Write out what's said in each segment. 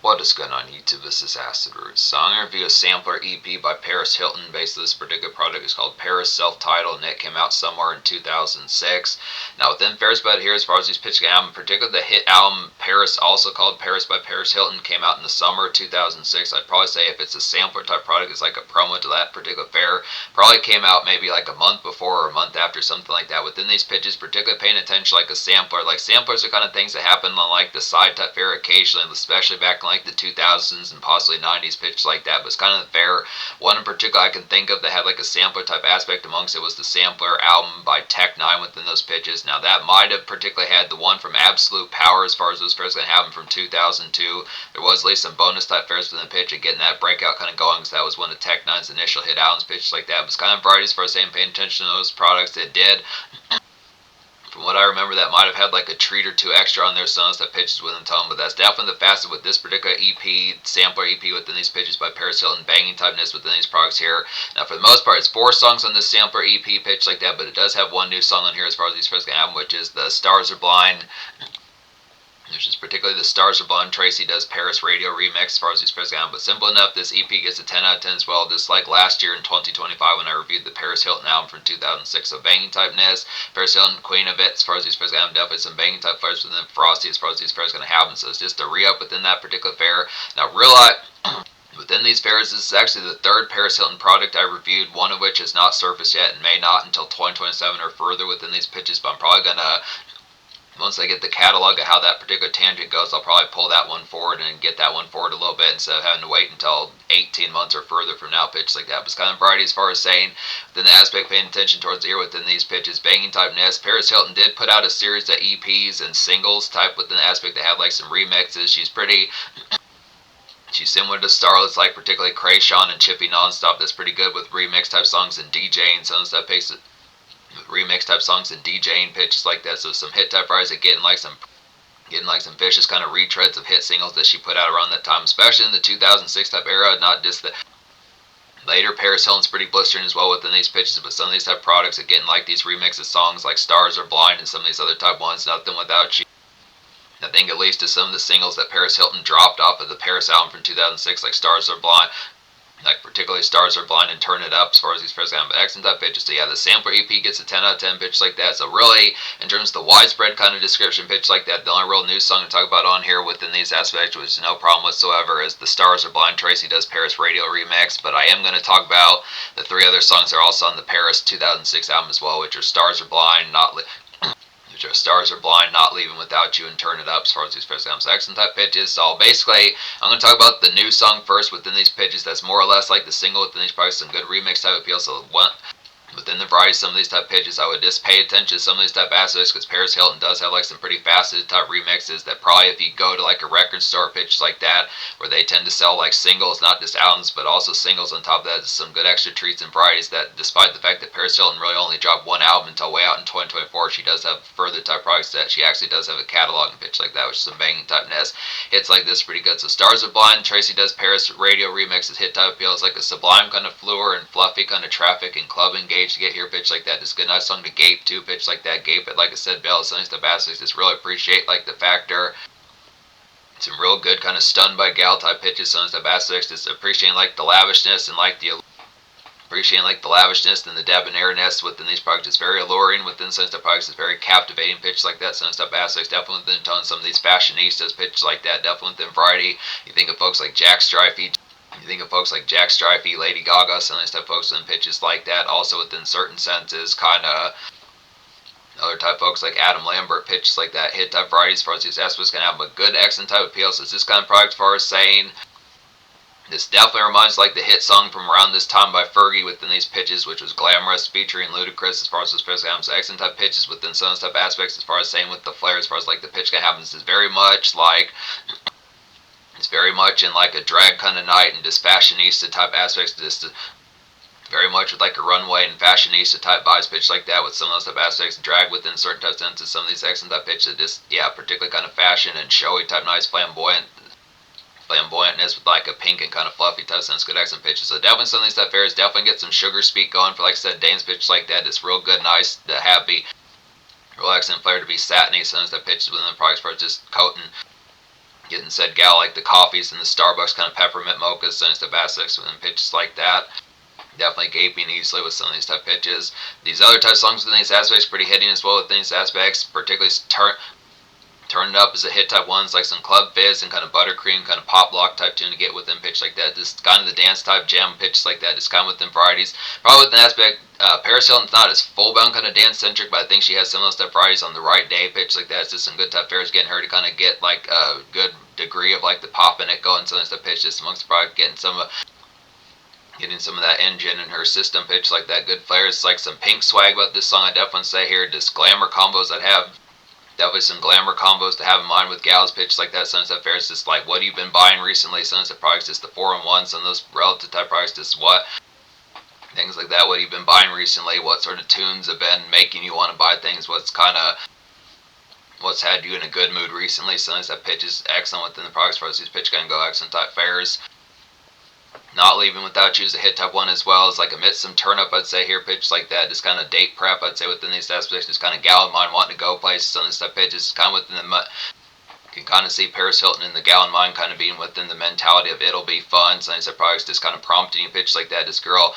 What is going on YouTube? This is Acid Roots. So I'm going to review a sampler EP by Paris Hilton. Basically, this particular product is called Paris, self-titled, and it came out somewhere in 2006. Now, within Paris by here, as far as these pitching album, particularly the hit album Paris, also called Paris by Paris Hilton, came out in the summer of 2006. I'd probably say if it's a sampler type product, it's like a promo to that particular fair. Probably came out maybe like a month before or a month after, something like that. Within these pitches, particularly paying attention like a sampler. Like samplers are kind of things that happen on like the side type fair occasionally, especially back in like the 2000s and possibly 90s pitch like that, but it's kind of the fair. One in particular I can think of that had like a sampler type aspect amongst it was the sampler album by Tech 9 within those pitches. Now that might have particularly had the one from Absolute Power as far as those fairs going to happen from 2002. There was at least some bonus type fairs within the pitch and getting that breakout kind of going, because that was one of Tech 9's initial hit albums pitches like that. But it's kind of variety as far as saying paying attention to those products. It did. From what I remember, that might have had like a treat or two extra on their songs that pitches within tone, but that's definitely the facet with this particular EP, sampler EP within these pitches by Paris Hilton, banging typeness within these products here. Now, for the most part, it's 4 songs on this sampler EP pitch like that, but it does have one new song on here as far as these first album, which is The Stars Are Blind. Which is particularly The Stars Are Blind. Tracy does Paris Radio remix as far as these first album. But simple enough, this EP gets a 10 out of 10 as well. Just like last year in 2025 when I reviewed the Paris Hilton album from 2006. So banging typeness. Paris Hilton, queen of it as far as these first album. Definitely some banging type flares within Frosty as far as these fairs going to happen. So it's just a re-up within that particular fair. Now realize within these fairs, this is actually the 3rd Paris Hilton product I reviewed, one of which has not surfaced yet and may not until 2027 or further within these pitches. But I'm probably going to, once I get the catalog of how that particular tangent goes, I'll probably pull that one forward and get that one forward a little bit instead of having to wait until 18 months or further from now, pitch like that. But it's kind of variety as far as saying, within the aspect paying attention towards the ear within these pitches, banging typeness. Paris Hilton did put out a series of EPs and singles type within the aspect that had like some remixes. She's similar to Starlets, like particularly Krayshawn and Chippy Nonstop. That's pretty good with remix type songs and DJing, some stuff takes it. Remix type songs and DJing pitches like that. So some hit type varieties that getting like some vicious kind of retreads of hit singles that she put out around that time, especially in the 2006 type era. Not just the later Paris Hilton's pretty blistering as well within these pitches, but some of these type products are getting like these remixes songs like Stars Are Blind and some of these other type ones. Nothing Without You. I think at least to some of the singles that Paris Hilton dropped off of the Paris album from 2006, like Stars Are Blind. Like particularly Stars Are Blind and Turn It Up as far as these first album, but excellent type pitches. So yeah, the sampler EP gets a 10 out of 10 pitch like that. So really, in terms of the widespread kind of description pitch like that, the only real new song to talk about on here within these aspects, which is no problem whatsoever, is The Stars Are Blind. Tracy does Paris Radio remix, but I am going to talk about the 3 other songs that are also on the Paris 2006 album as well, which are Stars Are Blind, Stars Are Blind, Not Leaving Without You, and Turn It Up as far as these first albums. Excellent type pitches. So basically, I'm going to talk about the new song first within these pitches. That's more or less like the single within these products. Some good remix type appeal. So within the variety of some of these type pitches, I would just pay attention to some of these type aspects, because Paris Hilton does have like some pretty faceted type remixes that probably if you go to like a record store pitch like that, where they tend to sell like singles, not just albums, but also singles on top of that, some good extra treats and varieties that despite the fact that Paris Hilton really only dropped one album until way out in 2024, she does have further type products that she actually does have a catalog and pitch like that, which is some banging typeness. Hits like this pretty good. So Stars Are Blind, Tracy does Paris Radio remixes, hit type appeals like a sublime kind of fleur and fluffy kind of traffic and club engaged to get here pitch like that. Just good nice song to gape to pitch like that. Gape it like I said, Bell, some stuff aspects. Just really appreciate like the factor. Some real good kind of stunned by gal type pitches, some stuff aspects. Just appreciating like the lavishness and like the lavishness and the debonaireness within these products. It's very alluring within some stuff products. It's very captivating pitch like that. Some stuff aspects definitely within tone. Some of these fashionistas pitch like that. Definitely within variety. You think of folks like Jack Strifey. Lady Gaga, some of these type folks in pitches like that. Also within certain senses, kind of other type folks like Adam Lambert pitches like that. Hit type varieties as far as these aspects can have a good excellent type appeal. So it's this kind of product as far as saying. This definitely reminds like the hit song from around this time by Fergie within these pitches, which was Glamorous featuring Ludacris as far as this first album. So excellent type pitches within some type aspects as far as saying with the flair, as far as like the pitch can happen. This is very much like. It's very much in like a drag kind of night and just fashionista type aspects. Just very much with like a runway and fashionista type vibes pitch like that, with some of those type aspects drag within certain type senses. Some of these excellent type pitches, just particularly kind of fashion and showy type, nice flamboyantness with like a pink and kind of fluffy type sense. Good excellent pitches. So definitely some of these type fairs definitely get some sugar speak going for like I said, Dane's pitch like that. It's real good, nice to happy, real excellent flair to be satiny. Some of these type pitches within the products for just coating getting said gal like the coffees and the Starbucks kind of peppermint mochas and stuff aspects within pitches like that. Definitely gaping easily with some of these type pitches. These other type songs within these aspects pretty hitting as well within these aspects, particularly Turn It Up is a hit type ones like some Club Fizz and kind of Buttercream, kind of pop block type tune to get within pitch like that. Just kind of the dance type jam pitches like that. Just kind of within varieties. Probably with an aspect, Paris Hilton's not as full bound kind of dance centric, but I think she has some of those type varieties on the right day pitch like that. It's just some good type fairs getting her to kind of get like a good degree of like the pop in it going. Some of the pitch just amongst the product, getting some of that engine in her system pitch like that. Good flares, like some pink swag about this song. I definitely say here, just glamour combos that have definitely some glamour combos to have in mind with gals pitch like that. Sunset Fair is just like, what have you been buying recently? Sunset products, just the 4-in-1, some of those relative type products, just what things like that. What have you been buying recently? What sort of tunes have been making you want to buy things? What's had you in a good mood recently? Sunset pitch is excellent within the products. For us, these pitch can go excellent type fairs. Not leaving without choose a hit type one as well as like amidst some turn up, I'd say here pitch like that. Just kind of date prep, I'd say within these aspects. Just kind of gal in mind wanting to go places on this type pitches. Kind of within the you can kind of see Paris Hilton in the gal in mind kind of being within the mentality of it'll be fun. So these products just kind of prompting you pitch like that. This girl.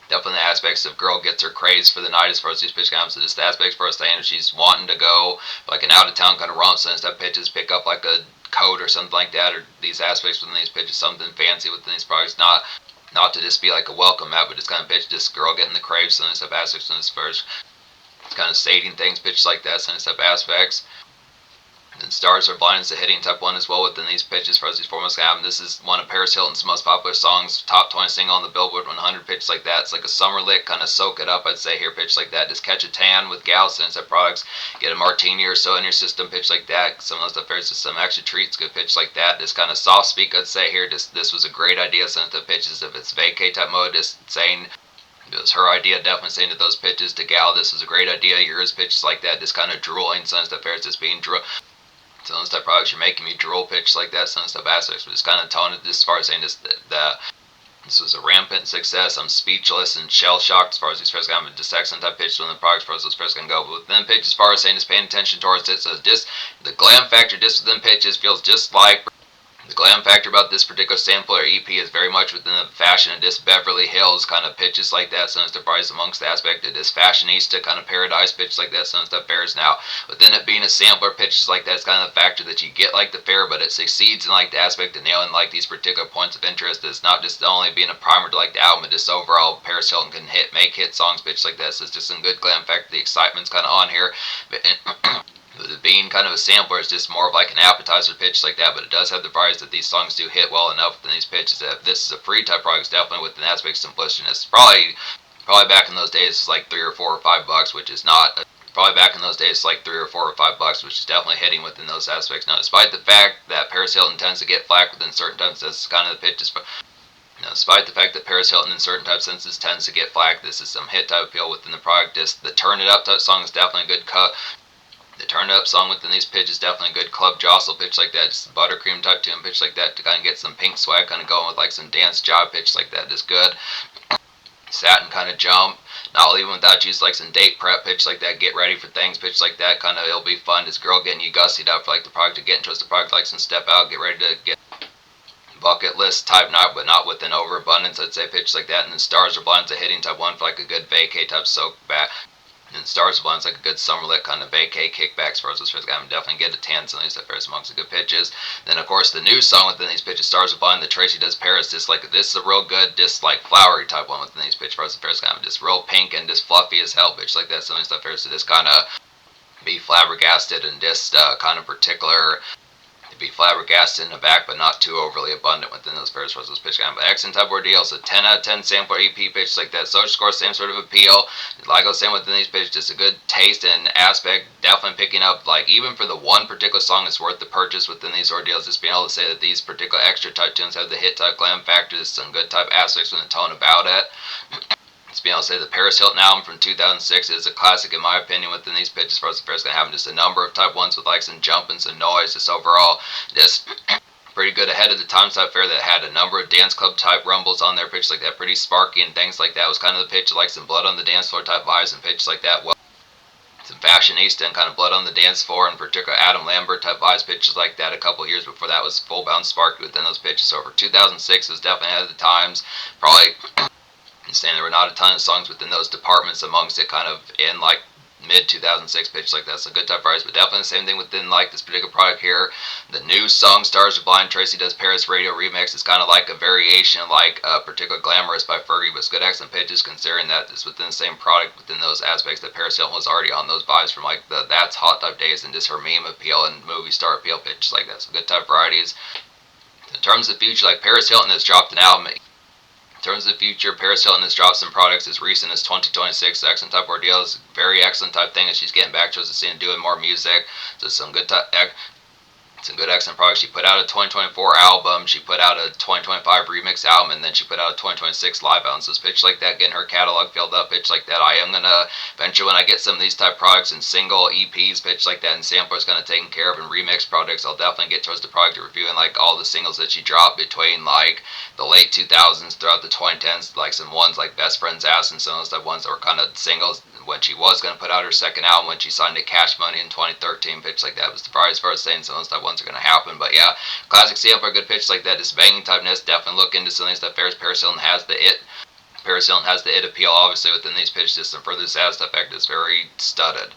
Definitely the aspects of girl gets her craze for the night as far as these pitch comes. So just the aspects for us saying if she's wanting to go like an out of town kind of romp, so instead pitches, pick up like a coat or something like that, or these aspects within these pitches, something fancy within these products, not to just be like a welcome mat, but just kind of pitch this girl getting the craves, so this aspects in this first kind of stating things, pitch like that, so this aspects. And Stars Are Blind is a hitting type one as well within these pitches for us these foremost album. This is one of Paris Hilton's most popular songs, top 20 single on the Billboard 100 pitch like that. It's like a summer lick, kind of soak it up, I'd say here, pitch like that. Just catch a tan with gals, Sunset products, get a martini or so in your system, pitch like that. Some of those stuff, there's some extra treats, good pitch like that. Just kind of soft speak, I'd say here. Just this was a great idea, Sunset pitches. If it's vacay type mode, just saying. It was her idea, definitely saying to those pitches to gal, this was a great idea. Yours pitches like that, just kind of drooling, Sunset Fairs, just being some of those type products, you're making me drool pitch like that, some stuff aspects, but just kind of tone it as far as saying this was a rampant success. I'm speechless and shell shocked as far as these press kind of just excellent type pitch within the products as far as those press can go. But within pitch, as far as saying is paying attention towards it, so just the glam factor just within pitches feels just like the glam factor about this particular sample or EP is very much within the fashion of this Beverly Hills kind of pitches like that. Some stuff probably amongst the aspect of this fashionista kind of paradise pitch like that. Some stuff bears now within it being a sampler pitches like that. It's kind of the factor that you get like the fair, but it succeeds in like the aspect of nailing like these particular points of interest. It's not just only being a primer to like the album, but just overall Paris Hilton can make hit songs pitch like that. So it's just some good glam factor. The excitement's kind of on here, but. The being kind of a sampler is just more of like an appetizer pitch like that, but it does have the varieties that these songs do hit well enough within these pitches. That this is a free type product, definitely with an aspect of simplicity. Probably back in those days it's like $3 or $4 or $5, which is not. Probably back in those days it's like $3 or $4 or $5, which is definitely hitting within those aspects. Now, despite the fact that Paris Hilton tends to get flack within certain times, that's kind of the pitches. Despite the fact that Paris Hilton in certain type senses tends to get flack, this is some hit type appeal within the product. Just the Turn It Up type song is definitely a good cut. The Turn It Up song within these pitches definitely a good club jostle pitch like that, just buttercream type tune pitch like that to kind of get some pink swag kind of going with like some dance job pitch like that, just good. Satin kind of jump, not leaving without you, like some date prep pitch like that, get ready for things pitch like that, kind of it'll be fun. This girl getting you gussied up for like the product to get into the product, like some step out, get ready to get bucket list type night, but not with an overabundance, I'd say pitch like that. And then Stars Are Blind, a hitting type one for like a good vacay type soak back. And Stars Are Blind, like a good summer lit kind of vacay kickbacks for us. Those first guys definitely get a tan. Some of these first amongst the good pitches. Then of course the new song within these pitches, Stars Are Blind, that Tracy does Paris. This is a real good, just like flowery type one within these pitches for us. The first kind of just real pink and just fluffy as hell pitch like that. Some of these stuff first to just kind of be flabbergasted and just kind of particular. Be flabbergasted in the back, but not too overly abundant within those pairs for those pitch kind of excellent type ordeal. So 10 out of 10 sampler EP pitch like that. Social score, same sort of appeal. Like I was saying within these pitches, just a good taste and aspect. Definitely picking up, like even for the one particular song, it's worth the purchase within these ordeals. Just being able to say that these particular extra type tunes have the hit type glam factors, some good type aspects with the tone about it. Just being able to say the Paris Hilton album from 2006 is a classic in my opinion within these pitches for us. The first going to have just a number of type ones with like some jump and some noise. Just overall, just pretty good ahead of the time type fair that had a number of dance club type rumbles on their pitch like that, pretty sparky and things like that. It was kind of the pitch of like some blood on the dance floor type vibes and pitch like that. some fashionista and kind of blood on the dance floor, in particular Adam Lambert type vibes, pitches like that. A couple years before that was Full Bound Sparky within those pitches. So for 2006 was definitely ahead of the times. Probably saying there were not a ton of songs within those departments amongst it, kind of in like mid 2006 pitch like that. So good type variety, but definitely the same thing within like this particular product here. The new song Stars Are Blind, Tracy Does Paris Radio remix, is kind of like a variation like a particular Glamorous by Fergie, but it's good accent pitches considering that it's within the same product within those aspects that Paris Hilton was already on those vibes from like the That's Hot type days and just her meme appeal and movie star appeal pitches like that. So good type varieties. In terms of the future, like Paris Hilton has dropped an album. In terms of the future, Paris Hilton has dropped some products as recent as 2026. Excellent type ordeals, very excellent type thing as she's getting back to us and doing more music. So some good excellent products. She put out a 2024 album, she put out a 2025 remix album, and then she put out a 2026 live album. So it's pitch like that, getting her catalog filled up, pitch like that. I am gonna eventually, when I get some of these type products and single EPs, pitch like that, and samplers kind of taken care of, and remix projects, I'll definitely get towards the product review and like all the singles that she dropped between like the late 2000s throughout the 2010s, like some ones like Best Friend's Ass and some of those type ones that were kind of singles when she was going to put out her second album, when she signed to Cash Money in 2013, pitch like that was probably as far as saying some of those type ones are going to happen. But yeah, classic sample, a good pitch like that, just banging typeness. Definitely look into some of these stuff. Paris Hilton has the it. Paris Hilton has the it appeal, obviously, within these pitches. Just some further sad stuff. Fact is very studded.